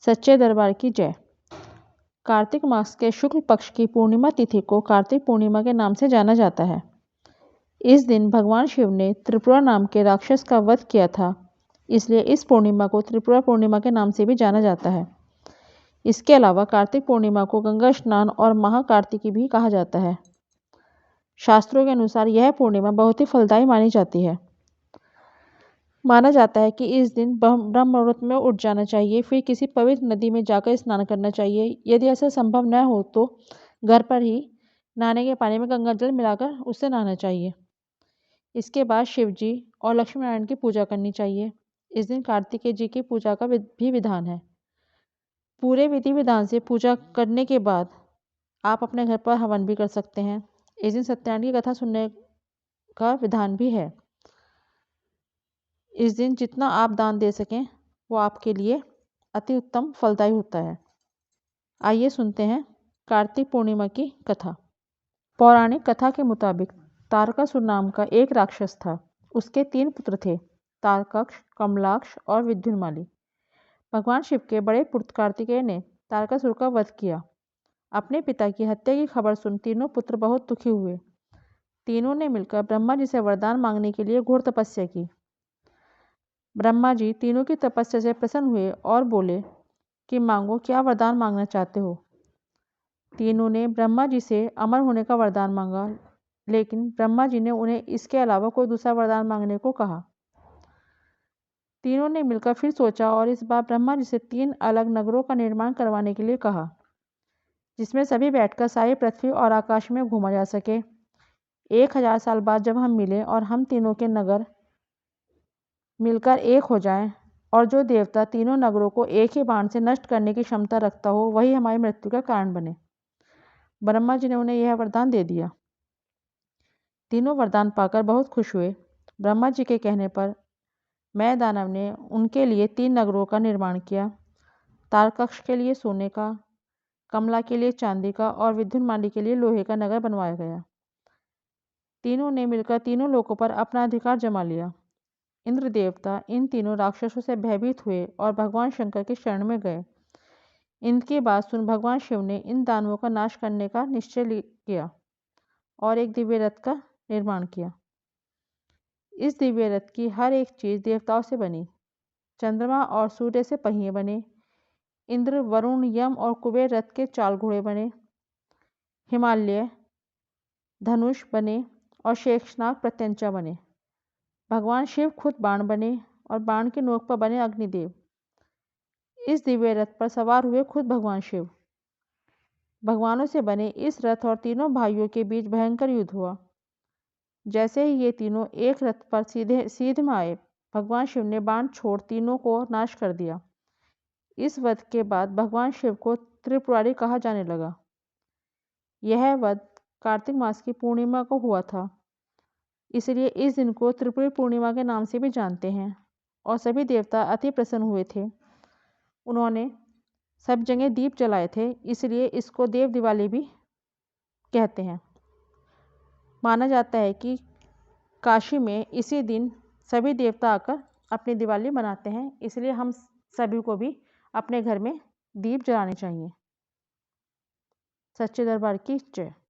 सच्चे दरबार की जय। कार्तिक मास के शुक्ल पक्ष की पूर्णिमा तिथि को कार्तिक पूर्णिमा के नाम से जाना जाता है। इस दिन भगवान शिव ने त्रिपुरा नाम के राक्षस का वध किया था, इसलिए इस पूर्णिमा को त्रिपुरा पूर्णिमा के नाम से भी जाना जाता है। इसके अलावा कार्तिक पूर्णिमा को गंगा स्नान और महाकार्तिकी भी कहा जाता है। शास्त्रों के अनुसार यह पूर्णिमा बहुत ही फलदायी मानी जाती है। माना जाता है कि इस दिन ब्रह्म मुहूर्त में उठ जाना चाहिए, फिर किसी पवित्र नदी में जाकर स्नान करना चाहिए। यदि ऐसा संभव न हो तो घर पर ही नहाने के पानी में गंगा जल मिलाकर उससे नहाना चाहिए। इसके बाद शिव जी और लक्ष्मी नारायण की पूजा करनी चाहिए। इस दिन कार्तिकेय जी की पूजा का भी विधान है। पूरे विधि विधान से पूजा करने के बाद आप अपने घर पर हवन भी कर सकते हैं। इस दिन सत्यनारायण की कथा सुनने का विधान भी है। इस दिन जितना आप दान दे सकें वो आपके लिए अति उत्तम फलदायी होता है। आइए सुनते हैं कार्तिक पूर्णिमा की कथा। पौराणिक कथा के मुताबिक तारकासुर नाम का एक राक्षस था। उसके 3 पुत्र थे, तारकाक्ष, कमलाक्ष और विद्युन्माली। भगवान शिव के बड़े पुत्र कार्तिकेय ने तारकासुर का वध किया। अपने पिता की हत्या की खबर सुन तीनों पुत्र बहुत दुखी हुए। तीनों ने मिलकर ब्रह्मा जी से वरदान मांगने के लिए घोर तपस्या की। ब्रह्मा जी तीनों की तपस्या से प्रसन्न हुए और बोले कि मांगो, क्या वरदान मांगना चाहते हो। तीनों ने ब्रह्मा जी से अमर होने का वरदान मांगा, लेकिन ब्रह्मा जी ने उन्हें इसके अलावा कोई दूसरा वरदान मांगने को कहा। तीनों ने मिलकर फिर सोचा और इस बार ब्रह्मा जी से 3 अलग नगरों का निर्माण करवाने के लिए कहा, जिसमें सभी बैठकर सारी पृथ्वी और आकाश में घूमा जा सके। 1000 साल बाद जब हम मिले और हम तीनों के नगर मिलकर एक हो जाएं और जो देवता तीनों नगरों को एक ही बाण से नष्ट करने की क्षमता रखता हो वही हमारी मृत्यु का कारण बने। ब्रह्मा जी ने उन्हें यह वरदान दे दिया। तीनों वरदान पाकर बहुत खुश हुए। ब्रह्मा जी के कहने पर मैं दानव ने उनके लिए 3 नगरों का निर्माण किया। तारकक्ष के लिए सोने का, कमला के लिए चांदी का और विद्युन्माली के लिए लोहे का नगर बनवाया गया। तीनों ने मिलकर तीनों लोकों पर अपना अधिकार जमा लिया। इंद्र देवता इन तीनों राक्षसों से भयभीत हुए और भगवान शंकर की शरण में गए। इनकी बात सुन भगवान शिव ने इन दानवों का नाश करने का निश्चय किया और एक दिव्य रथ का निर्माण किया। इस दिव्य रथ की हर एक चीज देवताओं से बनी। चंद्रमा और सूर्य से पहिए बने। इंद्र, वरुण, यम और कुबेर रथ के चाल घोड़े बने। हिमालय धनुष बने और शेषनाग प्रत्यंचा बने। भगवान शिव खुद बाण बने और बाण की नोक पर बने अग्निदेव। इस दिव्य रथ पर सवार हुए खुद भगवान शिव। भगवानों से बने इस रथ और तीनों भाइयों के बीच भयंकर युद्ध हुआ। जैसे ही ये तीनों एक रथ पर सीधे में आए, भगवान शिव ने बाण छोड़ तीनों को नाश कर दिया। इस वध के बाद भगवान शिव को त्रिपुरारी कहा जाने लगा। यह वध कार्तिक मास की पूर्णिमा को हुआ था, इसलिए इस दिन को त्रिपुरी पूर्णिमा के नाम से भी जानते हैं। और सभी देवता अति प्रसन्न हुए थे। उन्होंने सब जगह दीप जलाए थे, इसलिए इसको देव दिवाली भी कहते हैं। माना जाता है कि काशी में इसी दिन सभी देवता आकर अपनी दिवाली मनाते हैं, इसलिए हम सभी को भी अपने घर में दीप जलाने चाहिए। सच्चे दरबार की जय।